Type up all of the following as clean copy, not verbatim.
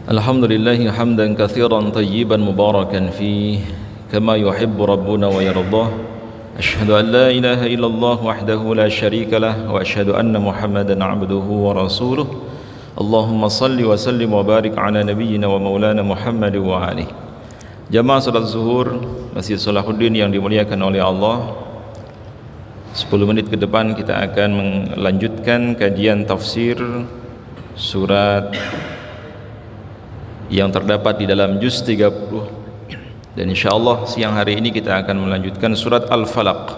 Alhamdulillah hamdan katsiran tayyiban mubarakan fih kama yuhibbu rabbuna wa yardah. Asyhadu an la ilaha illallah wahdahu la syarika lah wa asyhadu anna Muhammadan abduhu wa rasuluh. Allahumma salli wa sallim wa barik ala nabiyyina wa maulana Muhammad wa alihi. Jamaah salat zuhur Masjid Salahuddin yang dimuliakan oleh Allah, 10 menit ke depan kita akan melanjutkan kajian tafsir surat yang terdapat di dalam juz 30, dan insyaallah siang hari ini kita akan melanjutkan surat Al-Falaq.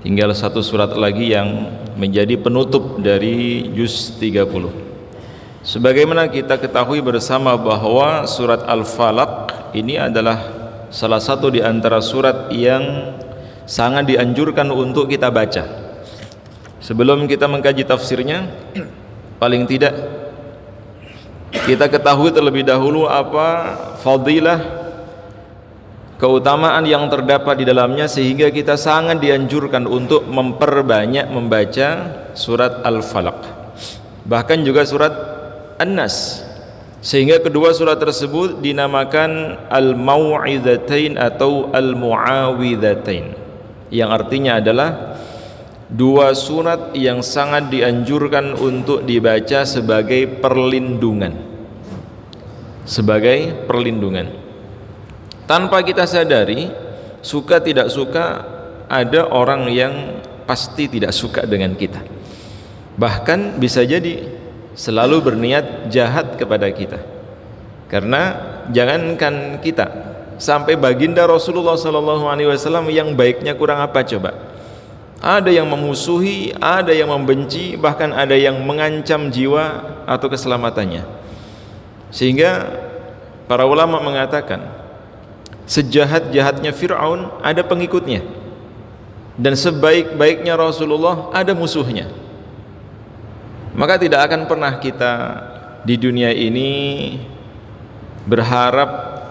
Tinggal satu surat lagi yang menjadi penutup dari juz 30. Sebagaimana kita ketahui bersama bahwa surat Al-Falaq ini adalah salah satu di antara surat yang sangat dianjurkan untuk kita baca. Sebelum kita mengkaji tafsirnya, paling tidak kita ketahui terlebih dahulu apa fadilah, keutamaan yang terdapat di dalamnya, sehingga kita sangat dianjurkan untuk memperbanyak membaca surat Al-Falaq, bahkan juga surat An-Nas, sehingga kedua surat tersebut dinamakan Al-Mau'izatain atau Al-Mu'awidzatain, yang artinya adalah dua surat yang sangat dianjurkan untuk dibaca sebagai perlindungan. Sebagai perlindungan. Tanpa kita sadari, suka tidak suka, ada orang yang pasti tidak suka dengan kita. Bahkan bisa jadi selalu berniat jahat kepada kita. Karena jangankan kita, sampai baginda Rasulullah SAW yang baiknya kurang apa coba? Ada yang memusuhi, ada yang membenci, bahkan ada yang mengancam jiwa atau keselamatannya. Sehingga para ulama mengatakan, sejahat-jahatnya Fir'aun ada pengikutnya, dan sebaik-baiknya Rasulullah ada musuhnya. Maka tidak akan pernah kita di dunia ini berharap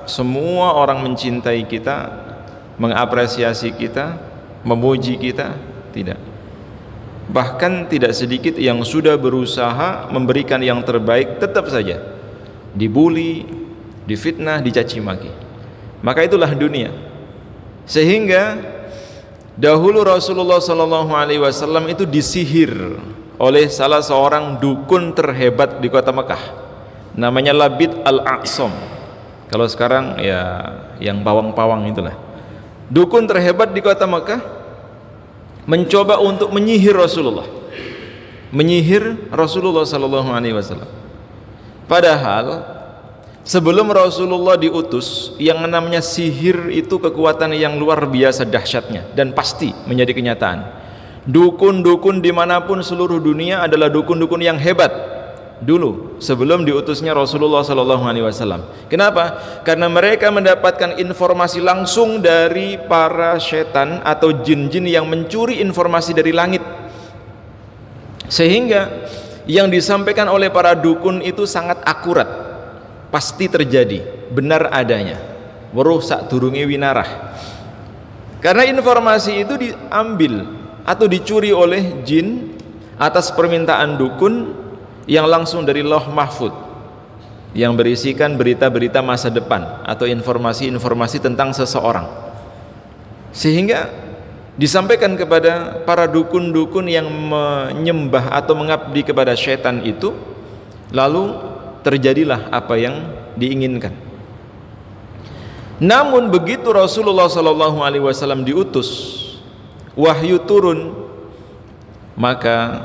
semua orang mencintai kita, mengapresiasi kita, memuji kita. Tidak. Bahkan tidak sedikit yang sudah berusaha memberikan yang terbaik tetap saja dibuli, difitnah, dicaci maki. Maka itulah dunia. Sehingga dahulu Rasulullah SAW itu disihir oleh salah seorang dukun terhebat di kota Mekah, namanya Labid Al-A'sam. Kalau sekarang ya yang pawang-pawang itulah. Dukun terhebat di kota Mekah mencoba untuk menyihir Rasulullah, sallallahu alaihi wasallam. Padahal sebelum Rasulullah diutus, yang namanya sihir itu kekuatan yang luar biasa dahsyatnya dan pasti menjadi kenyataan. Dukun-dukun dimanapun seluruh dunia adalah dukun-dukun yang hebat dulu sebelum diutusnya Rasulullah SAW. Kenapa? Karena mereka mendapatkan informasi langsung dari para setan atau jin-jin yang mencuri informasi dari langit, sehingga yang disampaikan oleh para dukun itu sangat akurat, pasti terjadi, benar adanya, weruh sak durunge winarah. Karena informasi itu diambil atau dicuri oleh jin atas permintaan dukun yang langsung dari Lauh Mahfud, yang berisikan berita-berita masa depan atau informasi-informasi tentang seseorang, sehingga disampaikan kepada para dukun-dukun yang menyembah atau mengabdi kepada syaitan itu, lalu terjadilah apa yang diinginkan. Namun begitu Rasulullah SAW diutus, wahyu turun, maka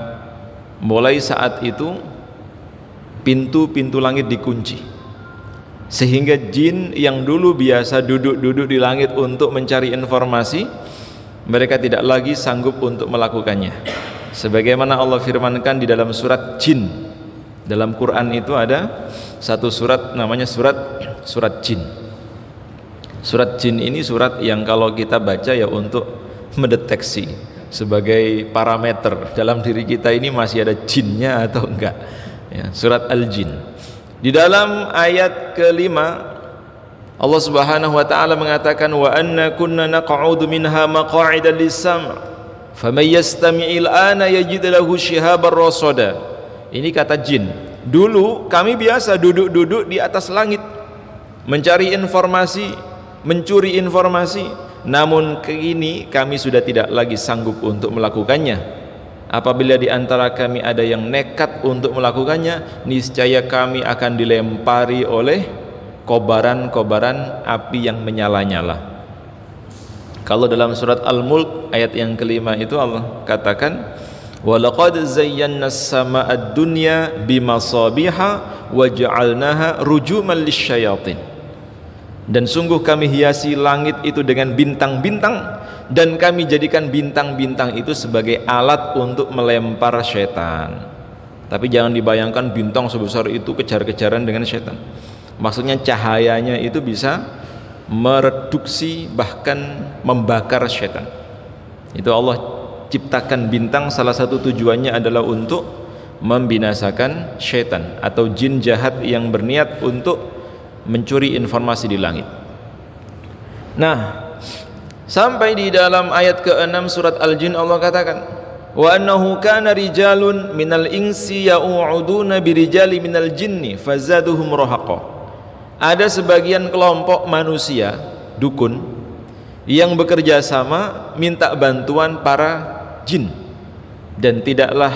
mulai saat itu pintu-pintu langit dikunci, sehingga jin yang dulu biasa duduk-duduk di langit untuk mencari informasi, mereka tidak lagi sanggup untuk melakukannya. Sebagaimana Allah firmankan di dalam surat Jin. Dalam Quran itu ada satu surat namanya surat Jin. Surat Jin ini surat yang kalau kita baca ya untuk mendeteksi sebagai parameter dalam diri kita ini masih ada jinnya atau enggak ya, surat Al-Jin. Di dalam ayat kelima Allah Subhanahu wa taala mengatakan wa anna kunna naq'udu minha maq'ida lis-sam' faman yastami'il ana yajid lahu shihabar rasada. Ini kata jin. Dulu kami biasa duduk-duduk di atas langit mencari informasi, mencuri informasi, namun kini kami sudah tidak lagi sanggup untuk melakukannya. Apabila di antara kami ada yang nekat untuk melakukannya, niscaya kami akan dilempari oleh kobaran-kobaran api yang menyala-nyala. Kalau dalam surat Al-Mulk ayat yang kelima itu Allah katakan, walaqad zayyana as-samaa'a ad-dunya bimasabiha waja'alnaha rujuman lisyayatin. Dan sungguh kami hiasi langit itu dengan bintang-bintang, dan kami jadikan bintang-bintang itu sebagai alat untuk melempar setan. Tapi jangan dibayangkan bintang sebesar itu kejar-kejaran dengan setan. Maksudnya cahayanya itu bisa mereduksi bahkan membakar setan. Itu Allah ciptakan bintang, salah satu tujuannya adalah untuk membinasakan setan atau jin jahat yang berniat untuk mencuri informasi di langit. Nah, sampai di dalam ayat ke-6 surat Al-Jin Allah katakan, wa annahu kana rijalun minal insi ya'uduna birijali minal jinni fazaduhum rahaqa. Ada sebagian kelompok manusia, dukun, yang bekerja sama minta bantuan para jin, dan tidaklah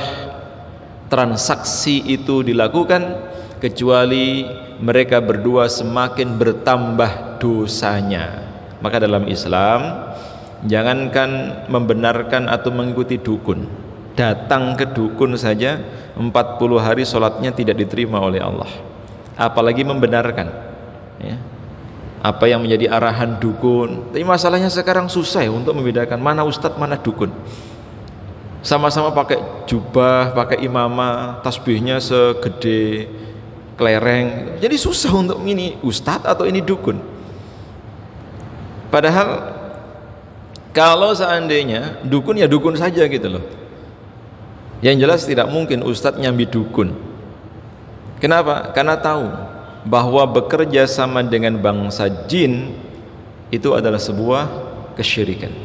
transaksi itu dilakukan kecuali mereka berdua semakin bertambah dosanya. Maka dalam Islam, jangankan membenarkan atau mengikuti dukun, datang ke dukun saja 40 hari sholatnya tidak diterima oleh Allah, apalagi membenarkan ya, apa yang menjadi arahan dukun. Tapi masalahnya sekarang susah ya untuk membedakan mana ustadz mana dukun. Sama-sama pakai jubah, pakai imamah, tasbihnya segede kelereng, jadi susah untuk ini ustadz atau ini dukun. Padahal kalau seandainya dukun ya dukun saja gitu loh. Yang jelas tidak mungkin ustadz nyambi dukun. Kenapa? Karena tahu bahwa bekerja sama dengan bangsa jin itu adalah sebuah kesyirikan.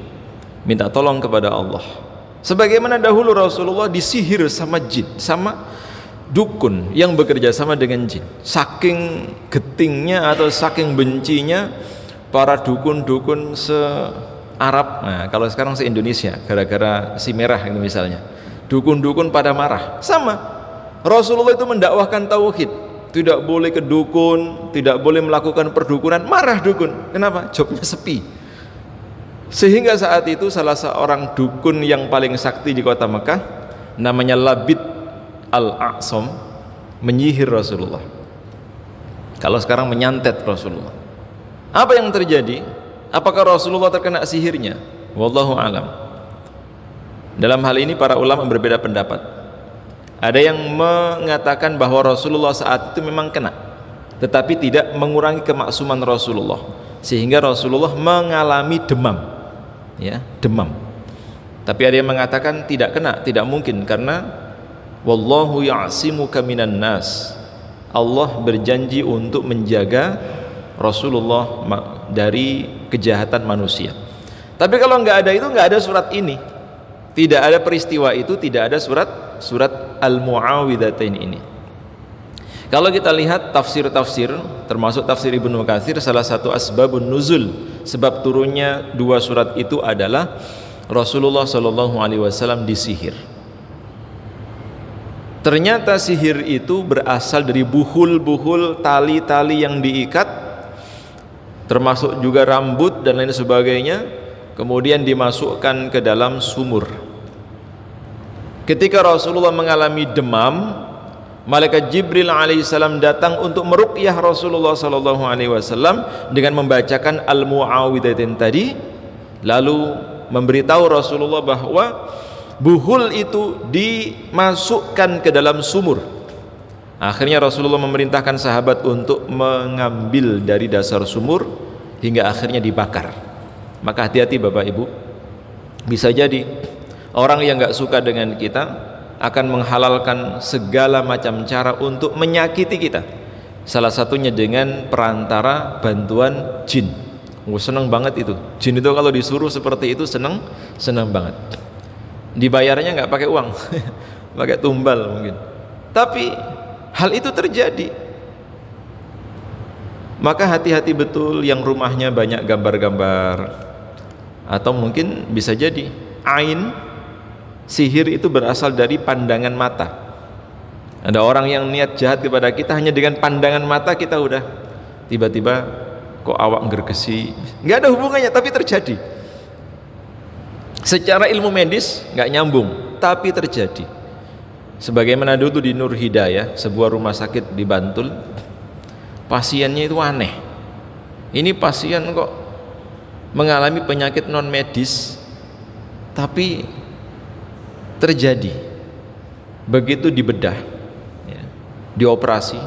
Minta tolong kepada Allah. Sebagaimana dahulu Rasulullah disihir sama jin, sama dukun yang bekerja sama dengan jin. Saking getingnya atau saking bencinya para dukun-dukun se-Arab, nah kalau sekarang se-Indonesia gara-gara si merah ini misalnya, dukun-dukun pada marah. Sama, Rasulullah itu mendakwahkan tauhid, tidak boleh ke dukun, tidak boleh melakukan perdukunan, marah dukun. Kenapa? Jobnya sepi. Sehingga saat itu salah seorang dukun yang paling sakti di kota Mekah, namanya Labid Al-A'sam, menyihir Rasulullah. Kalau sekarang menyantet Rasulullah. Apa yang terjadi? Apakah Rasulullah terkena sihirnya? Wallahu alam. Dalam hal ini para ulama berbeda pendapat. Ada yang mengatakan bahwa Rasulullah saat itu memang kena, tetapi tidak mengurangi kemaksuman Rasulullah, sehingga Rasulullah mengalami demam, ya, demam. Tapi ada yang mengatakan tidak kena, tidak mungkin, karena wallahu ya'simuka minan nas. Allah berjanji untuk menjaga Rasulullah dari kejahatan manusia. Tapi kalau nggak ada itu, nggak ada surat ini, tidak ada peristiwa itu, tidak ada surat Al-Mu'awwidhatain ini. Kalau kita lihat tafsir-tafsir, termasuk tafsir Ibnu Katsir, salah satu asbabun nuzul, sebab turunnya dua surat itu adalah Rasulullah SAW disihir. Ternyata sihir itu berasal dari buhul-buhul, tali-tali yang diikat, termasuk juga rambut dan lain sebagainya, kemudian dimasukkan ke dalam sumur. Ketika Rasulullah mengalami demam, malaikat Jibril alaihissalam datang untuk meruqyah Rasulullah sallallahu alaihi wasallam dengan membacakan Al-Mu'awwidhatain tadi, lalu memberitahu Rasulullah bahwa buhul itu dimasukkan ke dalam sumur. Akhirnya Rasulullah memerintahkan sahabat untuk mengambil dari dasar sumur hingga akhirnya dibakar. Maka hati-hati Bapak Ibu, bisa jadi orang yang gak suka dengan kita akan menghalalkan segala macam cara untuk menyakiti kita, salah satunya dengan perantara bantuan jin. Senang banget itu, jin itu kalau disuruh seperti itu senang banget. dibayarnya nggak pakai uang pakai tumbal mungkin, tapi hal itu terjadi. Maka hati-hati betul yang rumahnya banyak gambar-gambar, atau mungkin bisa jadi ain, sihir itu berasal dari pandangan mata. Ada orang yang niat jahat kepada kita, hanya dengan pandangan mata kita udah tiba-tiba kok awak gergesi, nggak ada hubungannya tapi terjadi. Secara ilmu medis nggak nyambung tapi terjadi. Sebagaimana dulu di Nur Hidayah, sebuah rumah sakit di Bantul, pasiennya itu aneh. Ini pasien kok mengalami penyakit non medis tapi terjadi. Begitu dibedah, ya, dioperasi,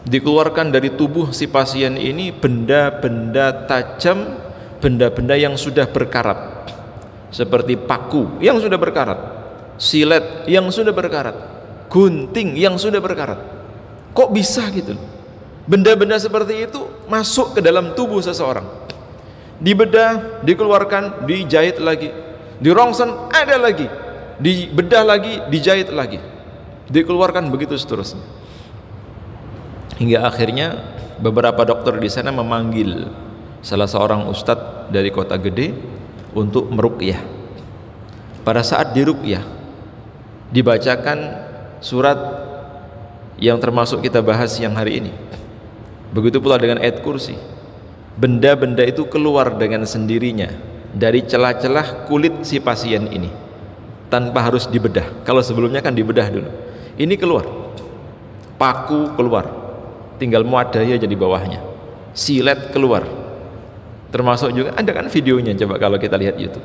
dikeluarkan dari tubuh si pasien ini benda-benda tajam, benda-benda yang sudah berkarat, seperti paku yang sudah berkarat, silet yang sudah berkarat, gunting yang sudah berkarat. Kok bisa gitu? Benda-benda seperti itu masuk ke dalam tubuh seseorang, dibedah, dikeluarkan, dijahit lagi, dirongsen, ada lagi, dibedah lagi, dijahit lagi, dikeluarkan, begitu seterusnya. Hingga akhirnya beberapa dokter di sana memanggil salah seorang ustadz dari kota gede untuk meruqyah. Pada saat diruqyah, dibacakan surat yang termasuk kita bahas yang hari ini. Begitu pula dengan ayat kursi. Benda-benda itu keluar dengan sendirinya dari celah-celah kulit si pasien ini tanpa harus dibedah. Kalau sebelumnya kan dibedah dulu, ini keluar, paku keluar, tinggal muadahnya jadi bawahnya, silet keluar, termasuk juga ada kan videonya, coba kalau kita lihat YouTube.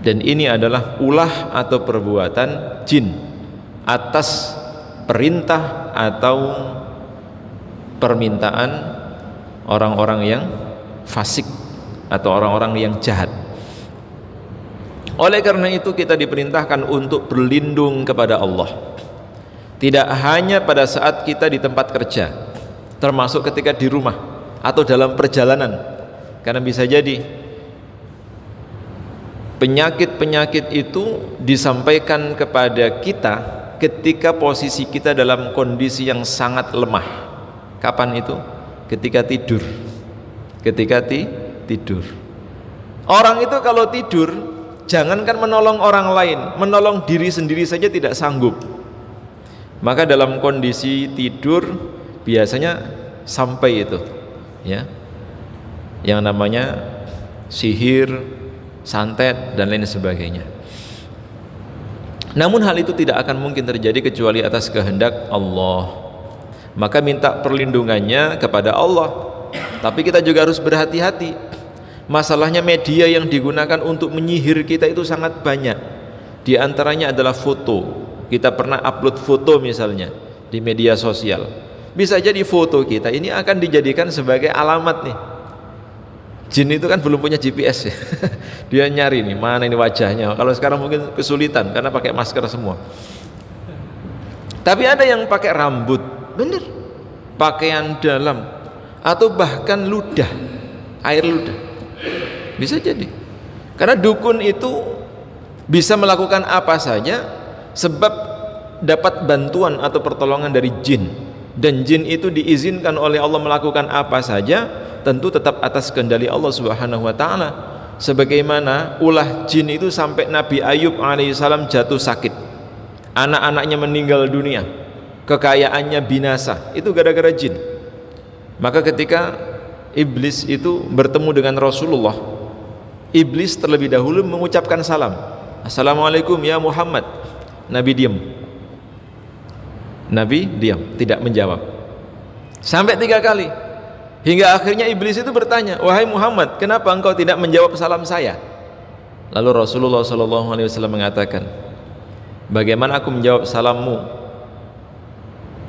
Dan ini adalah ulah atau perbuatan jin atas perintah atau permintaan orang-orang yang fasik atau orang-orang yang jahat. Oleh karena itu kita diperintahkan untuk berlindung kepada Allah, tidak hanya pada saat kita di tempat kerja, termasuk ketika di rumah atau dalam perjalanan, karena bisa jadi penyakit-penyakit itu disampaikan kepada kita ketika posisi kita dalam kondisi yang sangat lemah. Kapan itu? Ketika tidur. Ketika tidur. Orang itu kalau tidur, jangankan menolong orang lain, menolong diri sendiri saja tidak sanggup. Maka dalam kondisi tidur biasanya sampai itu, ya, yang namanya sihir, santet dan lain sebagainya. Namun hal itu tidak akan mungkin terjadi kecuali atas kehendak Allah. Maka minta perlindungannya kepada Allah. Tapi kita juga harus berhati-hati. Masalahnya media yang digunakan untuk menyihir kita itu sangat banyak. Di antaranya adalah foto. Kita pernah upload foto misalnya di media sosial. Bisa jadi foto kita ini akan dijadikan sebagai alamat nih. Jin itu kan belum punya GPS ya. Dia nyari nih mana ini wajahnya. Kalau sekarang mungkin kesulitan karena pakai masker semua. Tapi ada yang pakai rambut, bener, pakaian dalam, atau bahkan ludah, air ludah, bisa jadi. Karena dukun itu bisa melakukan apa saja sebab dapat bantuan atau pertolongan dari jin, dan jin itu diizinkan oleh Allah melakukan apa saja, tentu tetap atas kendali Allah Subhanahu wa taala. Sebagaimana ulah jin itu sampai Nabi Ayub alaihissalam jatuh sakit, anak-anaknya meninggal dunia, kekayaannya binasa, itu gara-gara jin. Maka ketika iblis itu bertemu dengan Rasulullah, iblis terlebih dahulu mengucapkan salam, Assalamualaikum ya Muhammad. Nabi diam, tidak menjawab sampai 3 kali, hingga akhirnya iblis itu bertanya, wahai Muhammad, kenapa engkau tidak menjawab salam saya? Lalu Rasulullah SAW mengatakan, bagaimana aku menjawab salammu?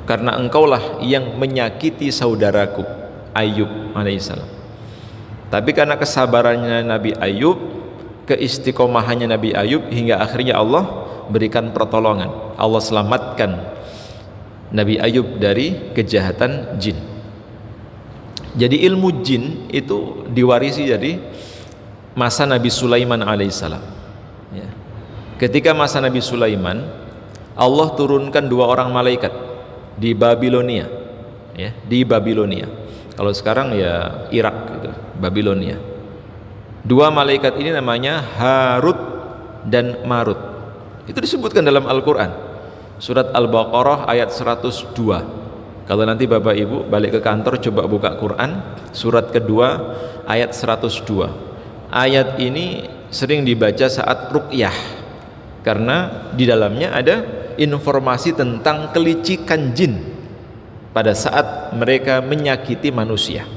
Karena engkaulah yang menyakiti saudaraku Ayub alaihissalam. Tapi karena kesabarannya Nabi Ayub, keistiqomahannya Nabi Ayub, hingga akhirnya Allah berikan pertolongan. Allah selamatkan Nabi Ayub dari kejahatan jin. Jadi ilmu jin itu diwarisi dari masa Nabi Sulaiman alaihissalam. ya. Ketika masa Nabi Sulaiman, Allah turunkan 2 orang malaikat di Babilonia, ya, di Babilonia. Kalau sekarang ya Irak gitu, Babilonia. 2 malaikat ini namanya Harut dan Marut. Itu disebutkan dalam Al-Qur'an. Surat Al-Baqarah ayat 102. Kalau nanti Bapak Ibu balik ke kantor coba buka Quran, surat kedua ayat 102. Ayat ini sering dibaca saat ruqyah karena di dalamnya ada informasi tentang kelicikan jin pada saat mereka menyakiti manusia.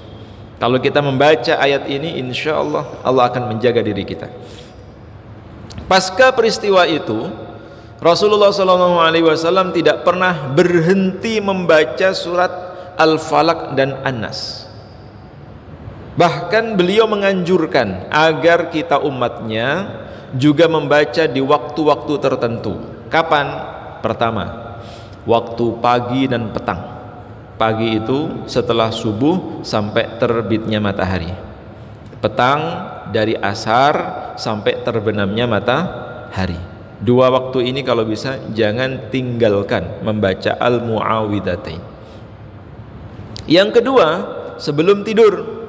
Kalau kita membaca ayat ini, insya Allah Allah akan menjaga diri kita. Pasca peristiwa itu, Rasulullah SAW tidak pernah berhenti membaca surat Al-Falaq dan An-Nas. Bahkan beliau menganjurkan agar kita umatnya juga membaca di waktu-waktu tertentu. Kapan? Pertama, waktu pagi dan petang. Pagi itu setelah subuh sampai terbitnya matahari. Petang dari asar sampai terbenamnya matahari. 2 waktu ini kalau bisa jangan tinggalkan membaca Al-Mu'awwidhatain. Yang kedua, sebelum tidur.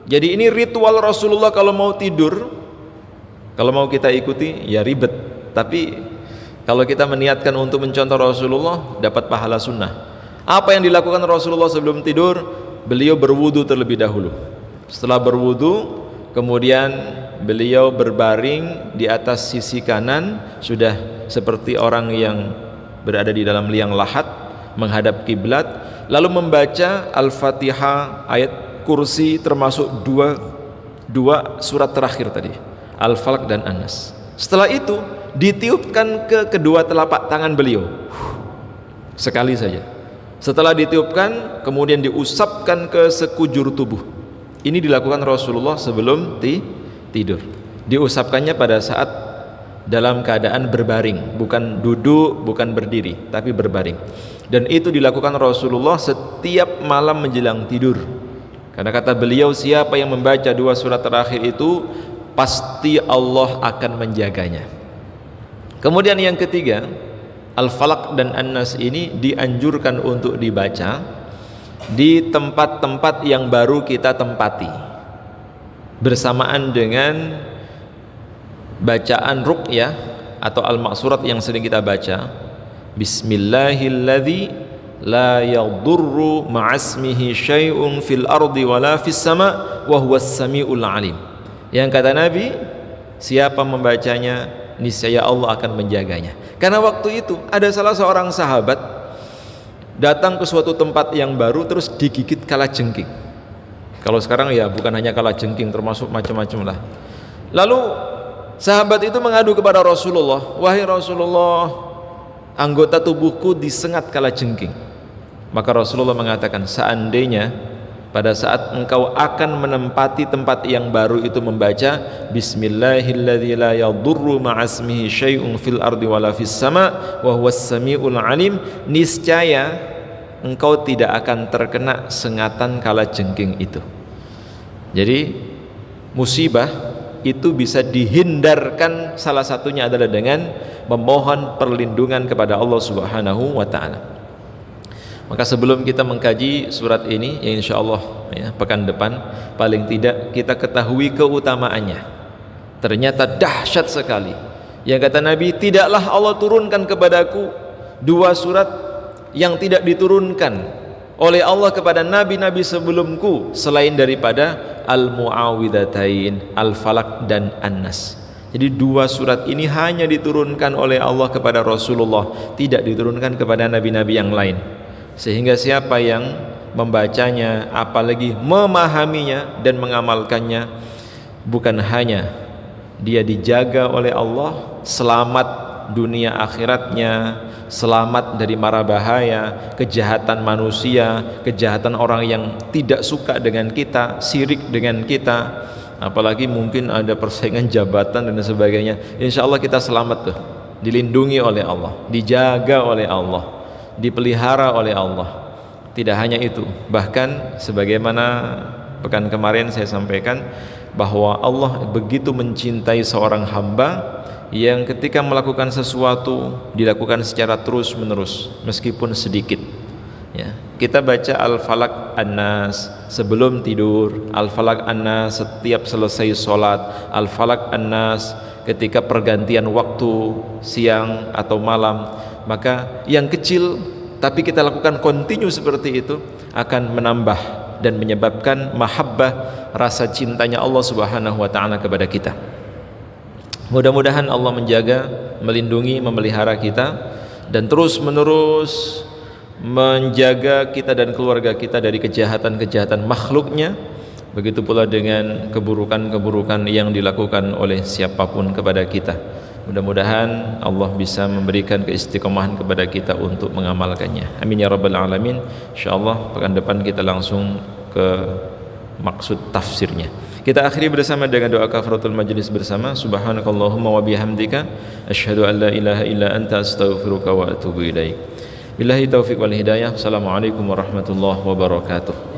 Jadi ini ritual Rasulullah kalau mau tidur. Kalau mau kita ikuti ya ribet, tapi kalau kita meniatkan untuk mencontoh Rasulullah dapat pahala sunnah. Apa yang dilakukan Rasulullah sebelum tidur? Beliau berwudu terlebih dahulu. Setelah berwudu, kemudian beliau berbaring di atas sisi kanan, sudah seperti orang yang berada di dalam liang lahat menghadap kiblat, lalu membaca Al-Fatihah, ayat kursi, termasuk dua surat terakhir tadi, Al-Falaq dan An-Nas. Setelah itu ditiupkan ke kedua telapak tangan beliau sekali saja. Setelah ditiupkan, kemudian diusapkan ke sekujur tubuh. Ini dilakukan Rasulullah sebelum tidur. Diusapkannya pada saat dalam keadaan berbaring, bukan duduk, bukan berdiri, tapi berbaring. Dan itu dilakukan Rasulullah setiap malam menjelang tidur. Karena kata beliau, siapa yang membaca 2 surat terakhir itu pasti Allah akan menjaganya. Kemudian yang ketiga, Al-Falaq dan An-Nas ini dianjurkan untuk dibaca di tempat-tempat yang baru kita tempati, bersamaan dengan bacaan ruqyah atau al-maqsurat yang sering kita baca, Bismillahilladzi la yadurru ma'asmihi syai'un fil ardi wala fis sama' wa huwas sami'ul alim. Yang kata Nabi, siapa membacanya niscaya Allah akan menjaganya. Karena waktu itu ada salah seorang sahabat datang ke suatu tempat yang baru terus digigit kalajengking. Kalau sekarang ya bukan hanya kalajengking, termasuk macam-macam lah. Lalu sahabat itu mengadu kepada Rasulullah, wahai Rasulullah, anggota tubuhku disengat kalajengking. Maka Rasulullah mengatakan, seandainya pada saat engkau akan menempati tempat yang baru itu membaca Bismillahilladzi la yadurru ma'asmihi syai'un fil ardi wala fis sama' wa huwas sami'ul alim, niscaya engkau tidak akan terkena sengatan kalajengking itu. Jadi musibah itu bisa dihindarkan, salah satunya adalah dengan memohon perlindungan kepada Allah Subhanahu wa taala. Maka sebelum kita mengkaji surat ini, ya insyaallah ya, pekan depan paling tidak kita ketahui keutamaannya. Ternyata dahsyat sekali. Yang kata Nabi, tidaklah Allah turunkan kepadaku 2 surat yang tidak diturunkan oleh Allah kepada nabi-nabi sebelumku selain daripada Al-Mu'awwidhatain, Al-Falaq dan An-Nas. Jadi 2 surat ini hanya diturunkan oleh Allah kepada Rasulullah, tidak diturunkan kepada nabi-nabi yang lain. Sehingga siapa yang membacanya, apalagi memahaminya dan mengamalkannya, bukan hanya dia dijaga oleh Allah, selamat dunia akhiratnya, selamat dari mara bahaya, kejahatan manusia, kejahatan orang yang tidak suka dengan kita, sirik dengan kita, apalagi mungkin ada persaingan jabatan dan sebagainya. Insya Allah kita selamat tuh, dilindungi oleh Allah, dijaga oleh Allah, dipelihara oleh Allah. Tidak hanya itu, bahkan sebagaimana pekan kemarin saya sampaikan, bahwa Allah begitu mencintai seorang hamba yang ketika melakukan sesuatu dilakukan secara terus menerus meskipun sedikit. Ya, kita baca Al-Falaq An-Nas sebelum tidur, Al-Falaq An-Nas setiap selesai sholat, Al-Falaq An-Nas ketika pergantian waktu siang atau malam. Maka yang kecil tapi kita lakukan kontinu seperti itu akan menambah dan menyebabkan mahabbah, rasa cintanya Allah Subhanahu wa taala kepada kita. Mudah-mudahan Allah menjaga, melindungi, memelihara kita dan terus menerus menjaga kita dan keluarga kita dari kejahatan-kejahatan makhluknya. Begitu pula dengan keburukan-keburukan yang dilakukan oleh siapapun kepada kita. Mudah-mudahan Allah bisa memberikan keistiqomahan kepada kita untuk mengamalkannya. Amin ya rabbal alamin. Insyaallah pekan depan kita langsung ke maksud tafsirnya. Kita akhiri bersama dengan doa kafaratul majlis bersama. Subhanakallahumma wa bihamdika asyhadu an la ilaha illa anta astaghfiruka wa atubu ilaik. Billahi taufiq wal hidayah. Assalamualaikum warahmatullahi wabarakatuh.